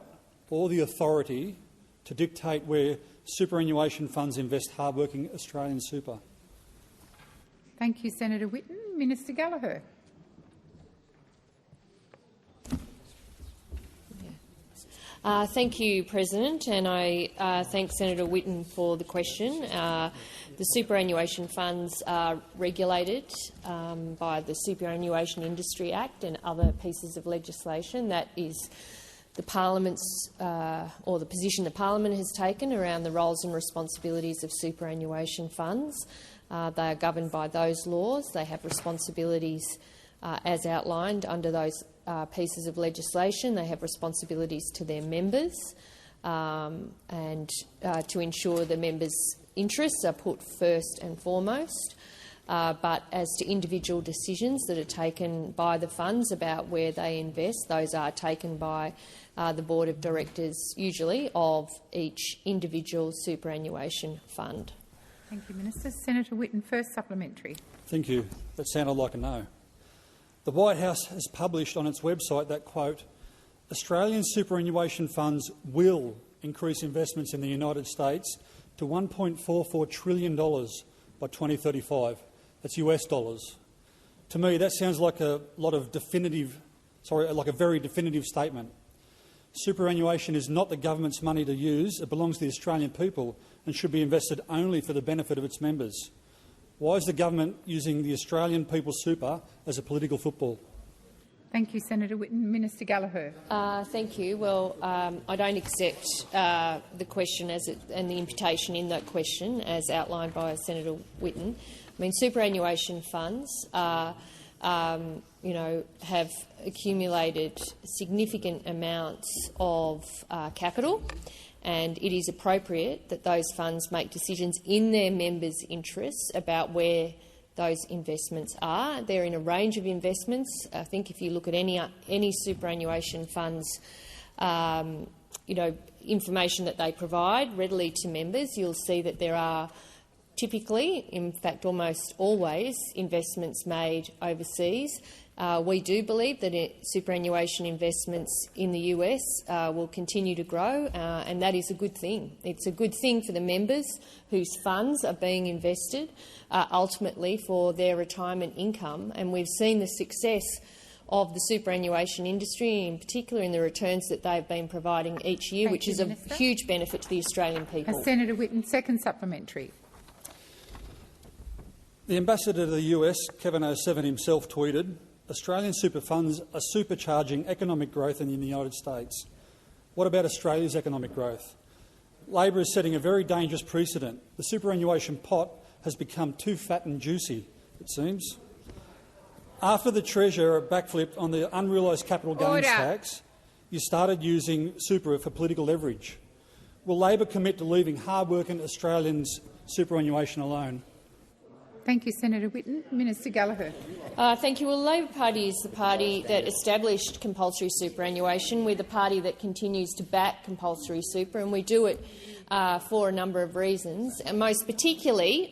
or the authority to dictate where superannuation funds invest hard-working Australian super? Thank you, Senator Whitten. Minister Gallagher. Thank you, President, and I thank Senator Whitten for the question. The superannuation funds are regulated by the Superannuation Industry Act and other pieces of legislation. That is the Parliament's or the position the Parliament has taken around the roles and responsibilities of superannuation funds. They are governed by those laws. They have responsibilities as outlined under those pieces of legislation. They have responsibilities to their members and to ensure the members' interests are put first and foremost. But as to individual decisions that are taken by the funds about where they invest, those are taken by the Board of Directors, usually, of each individual superannuation fund. Thank you, Minister. Senator Whitten, first supplementary. Thank you. That sounded like a no. The White House has published on its website that, quote, Australian superannuation funds will increase investments in the United States to $1.44 trillion by 2035. That's US dollars. To me, that sounds like a very definitive statement. Superannuation is not the government's money to use. It belongs to the Australian people and should be invested only for the benefit of its members. Why is the government using the Australian people's super as a political football? Thank you, Senator Whitten. Minister Gallagher. Thank you. Well, I don't accept the question and the imputation in that question as outlined by Senator Whitten. I mean, superannuation funds have accumulated significant amounts of capital, and it is appropriate that those funds make decisions in their members' interests about where those investments are. They're in a range of investments. I think if you look at any superannuation funds, information that they provide readily to members, you'll see that there are typically, in fact almost always, investments made overseas. We do believe that superannuation investments in the US will continue to grow, and that is a good thing. It's a good thing for the members whose funds are being invested ultimately for their retirement income, and we've seen the success of the superannuation industry, in particular in the returns that they've been providing each year, which is a huge benefit to the Australian people. Senator Whitten, second supplementary. The ambassador to the US, Kevin O'Seven himself, tweeted, "Australian super funds are supercharging economic growth in the United States. What about Australia's economic growth? Labor is setting a very dangerous precedent. The superannuation pot has become too fat and juicy, it seems." After the Treasurer backflipped on the unrealised capital gains tax, you started using super for political leverage. Will Labor commit to leaving hard-working Australians' superannuation alone? Thank you, Senator Whitten. Minister Gallagher. Thank you. Well, the Labor Party is the party that established compulsory superannuation. We're the party that continues to back compulsory super, and we do it for a number of reasons, and most particularly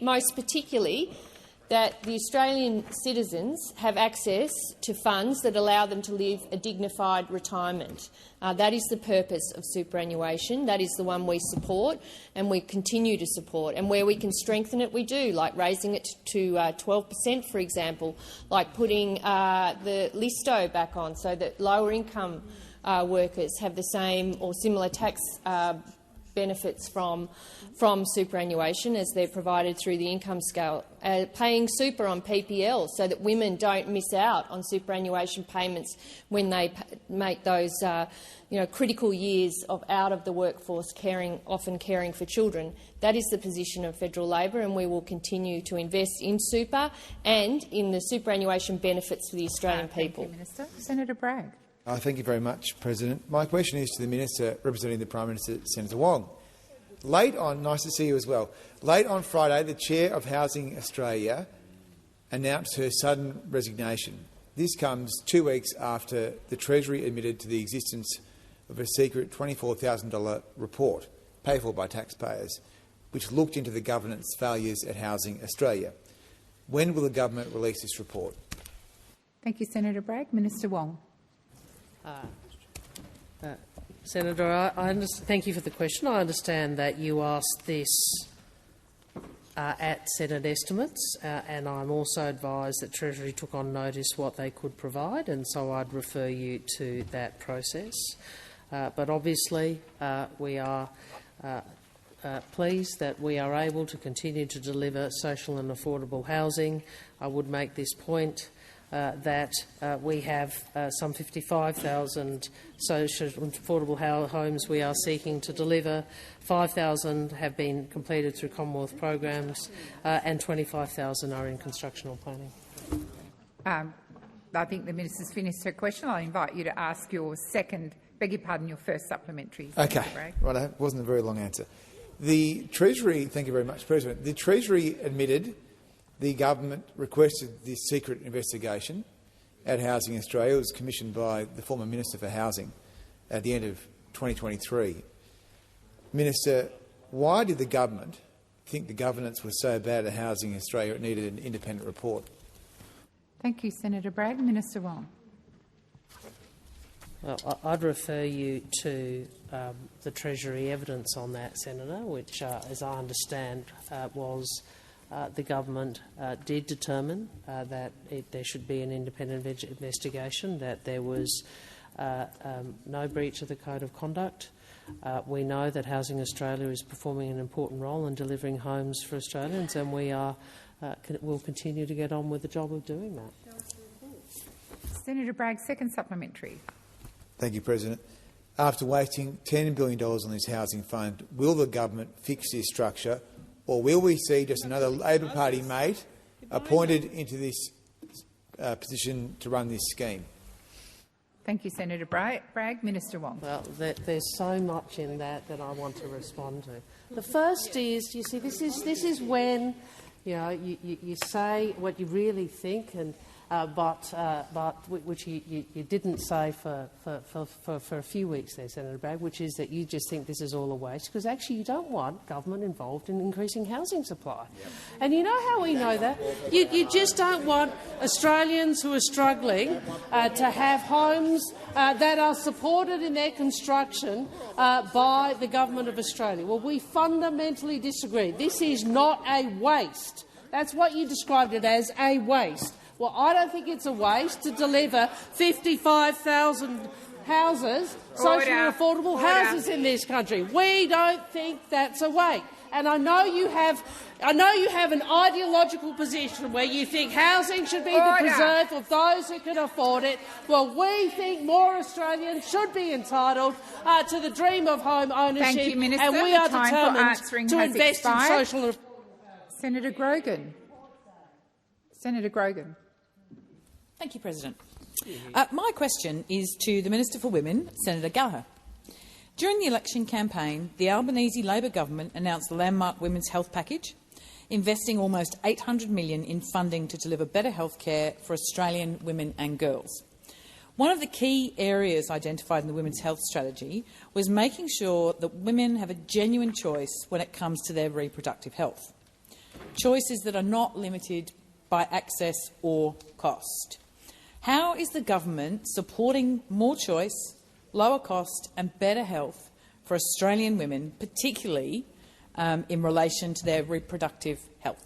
that the Australian citizens have access to funds that allow them to live a dignified retirement. That is the purpose of superannuation. That is the one we support and we continue to support. And where we can strengthen it, we do, like raising it to 12%, for example, like putting the LISTO back on so that lower-income workers have the same or similar tax benefits from superannuation as they're provided through the income scale, paying super on PPL so that women don't miss out on superannuation payments when they make those critical years of out of the workforce, often caring for children. That is the position of federal Labor, and we will continue to invest in super and in the superannuation benefits for the Australian people. Thank you, Minister. Senator Bragg. Thank you very much, President. My question is to the Minister representing the Prime Minister, Senator Wong. Nice to see you as well. Late on Friday, the Chair of Housing Australia announced her sudden resignation. This comes 2 weeks after the Treasury admitted to the existence of a secret $24,000 report, paid for by taxpayers, which looked into the governance failures at Housing Australia. When will the government release this report? Thank you, Senator Bragg. Minister Wong. Senator, thank you for the question. I understand that you asked this at Senate estimates, and I'm also advised that Treasury took on notice what they could provide, and so I'd refer you to that process. But obviously, we are pleased that we are able to continue to deliver social and affordable housing. I would make this point that we have some 55,000 social and affordable homes we are seeking to deliver. 5,000 have been completed through Commonwealth programs, and 25,000 are in construction or planning. I think the Minister's finished her question. I'll invite you to ask your your first supplementary. Okay, right, that wasn't a very long answer. The Treasury, thank you very much, President. The Treasury admitted the government requested this secret investigation at Housing Australia. It was commissioned by the former Minister for Housing at the end of 2023. Minister, why did the government think the governance was so bad at Housing Australia it needed an independent report? Thank you, Senator Bragg. Minister Wong. Well, I'd refer you to the Treasury evidence on that, Senator, which, as I understand, was the government did determine that there should be an independent investigation, that there was no breach of the Code of Conduct. We know that Housing Australia is performing an important role in delivering homes for Australians, and we will continue to get on with the job of doing that. Senator Bragg, second supplementary. Thank you, President. After wasting $10 billion on this housing fund, will the government fix this structure, or will we see just another Labor Party mate appointed into this position to run this scheme? Thank you, Senator Bragg. Minister Wong. Well, there's so much in that I want to respond to. The first is, you see, this is when you say what you really think, and but which you didn't say for a few weeks there, Senator Bragg, which is that you just think this is all a waste, because actually you don't want government involved in increasing housing supply. Yep. And you know how we know that? You just don't want Australians who are struggling to have homes that are supported in their construction by the Government of Australia. Well, we fundamentally disagree. This is not a waste. That's what you described it as, a waste. Well, I don't think it's a waste to deliver 55,000 houses, socially affordable houses in this country. We don't think that's a waste. And I know you have an ideological position where you think housing should be the preserve of those who can afford it. Well, we think more Australians should be entitled to the dream of home ownership. Thank you, Minister. And we are determined to invest in social. Senator Grogan. Senator Grogan. Thank you, President. My question is to the Minister for Women, Senator Gallagher. During the election campaign, the Albanese Labor government announced the landmark Women's Health Package, investing almost $800 million in funding to deliver better health care for Australian women and girls. One of the key areas identified in the Women's Health Strategy was making sure that women have a genuine choice when it comes to their reproductive health. Choices that are not limited by access or cost. How is the government supporting more choice, lower cost and better health for Australian women, particularly in relation to their reproductive health?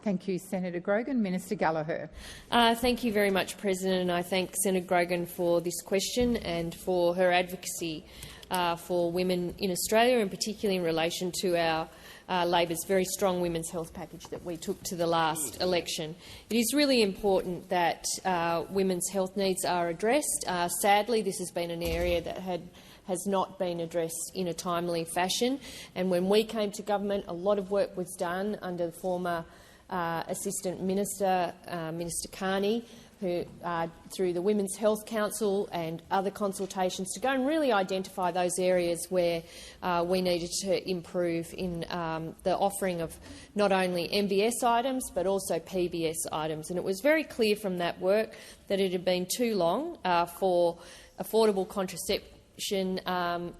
Thank you, Senator Grogan. Minister Gallagher. Thank you very much, President, and I thank Senator Grogan for this question and for her advocacy for women in Australia, and particularly in relation to our Labor's very strong women's health package that we took to the last election. It is really important that women's health needs are addressed. Sadly, this has been an area that has not been addressed in a timely fashion. And when we came to government, a lot of work was done under the former Assistant Minister, Minister Carney, who, through the Women's Health Council and other consultations, to go and really identify those areas where we needed to improve in the offering of not only MBS items but also PBS items. And it was very clear from that work that it had been too long for affordable contraception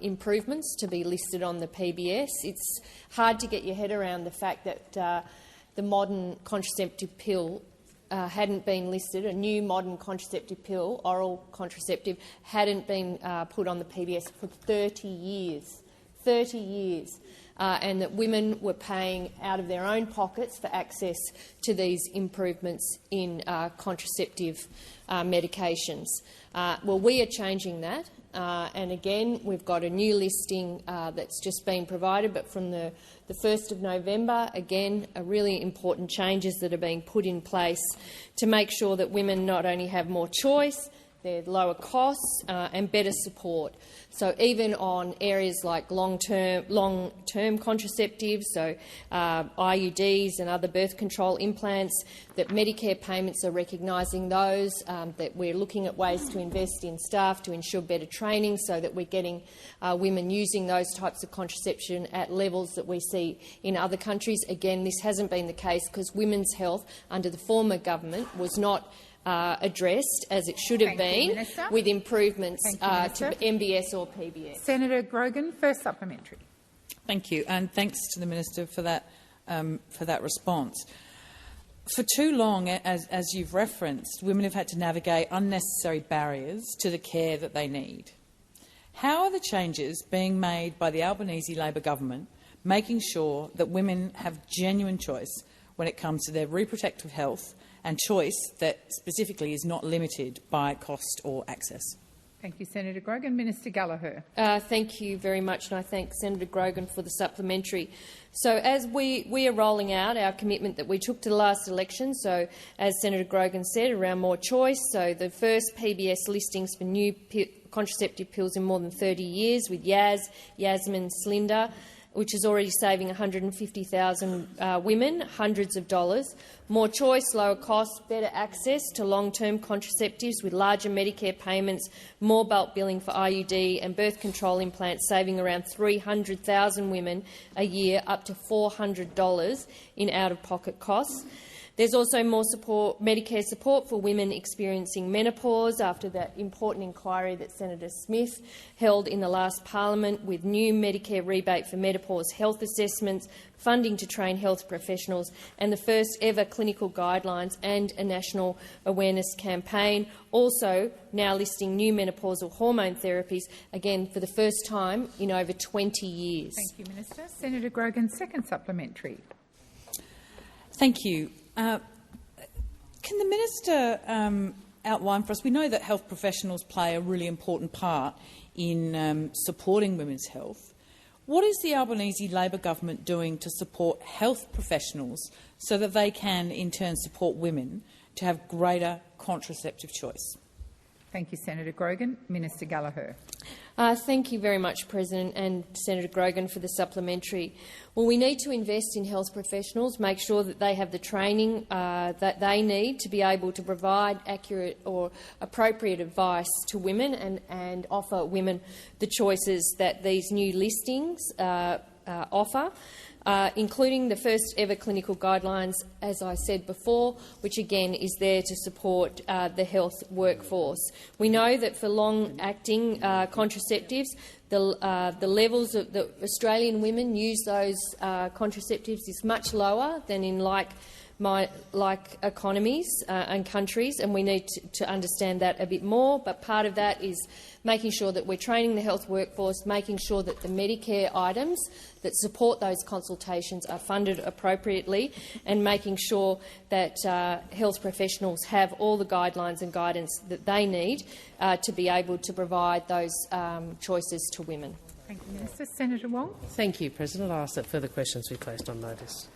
improvements to be listed on the PBS. It's hard to get your head around the fact that the modern contraceptive pill hadn't been listed. A new modern contraceptive pill, oral contraceptive, hadn't been put on the PBS for 30 years. 30 years. And that women were paying out of their own pockets for access to these improvements in contraceptive medications. Well, we are changing that. And again, we've got a new listing that's just been provided, but from the 1st of November, again, really important changes that are being put in place to make sure that women not only have more choice, they're lower costs and better support. So even on areas like long-term contraceptives, so IUDs and other birth control implants, that Medicare payments are recognising those, that we're looking at ways to invest in staff to ensure better training so that we're getting women using those types of contraception at levels that we see in other countries. Again, this hasn't been the case because women's health under the former government was not addressed as it should have been, with improvements to MBS or PBS. Senator Grogan, first supplementary. Thank you, and thanks to the Minister for that response. For too long, as you've referenced, women have had to navigate unnecessary barriers to the care that they need. How are the changes being made by the Albanese Labor government making sure that women have genuine choice when it comes to their reproductive health, and choice that specifically is not limited by cost or access? Thank you, Senator Grogan. Minister Gallagher. Thank you very much, and I thank Senator Grogan for the supplementary. So as we are rolling out our commitment that we took to the last election, so as Senator Grogan said, around more choice, so the first PBS listings for new contraceptive pills in more than 30 years with Yasmin, Slinda, which is already saving 150,000 women hundreds of dollars. More choice, lower cost, better access to long-term contraceptives with larger Medicare payments, more bulk billing for IUD and birth control implants, saving around 300,000 women a year, up to $400 in out-of-pocket costs. There's also more Medicare support for women experiencing menopause after that important inquiry that Senator Smith held in the last parliament, with new Medicare rebate for menopause health assessments, funding to train health professionals, and the first ever clinical guidelines and a national awareness campaign. Also now listing new menopausal hormone therapies, again for the first time in over 20 years. Thank you, Minister. Senator Grogan, second supplementary. Thank you. Can Can the minister outline for us? We know that health professionals play a really important part in supporting women's health. What is the Albanese Labor government doing to support health professionals so that they can, in turn, support women to have greater contraceptive choice? Thank you, Senator Grogan. Minister Gallagher. Thank you very much, President, and Senator Grogan for the supplementary. Well, we need to invest in health professionals, make sure that they have the training that they need to be able to provide accurate or appropriate advice to women and offer women the choices that these new listings offer. Including the first ever clinical guidelines, as I said before, which again is there to support the health workforce. We know that for long-acting contraceptives, the levels of the Australian women use those contraceptives is much lower than in like economies and countries, and we need to understand that a bit more. But part of that is making sure that we're training the health workforce, making sure that the Medicare items that support those consultations are funded appropriately, and making sure that health professionals have all the guidelines and guidance that they need to be able to provide those choices to women. Thank you, Minister. Senator Wong. Thank you, President. I ask that further questions be placed on notice.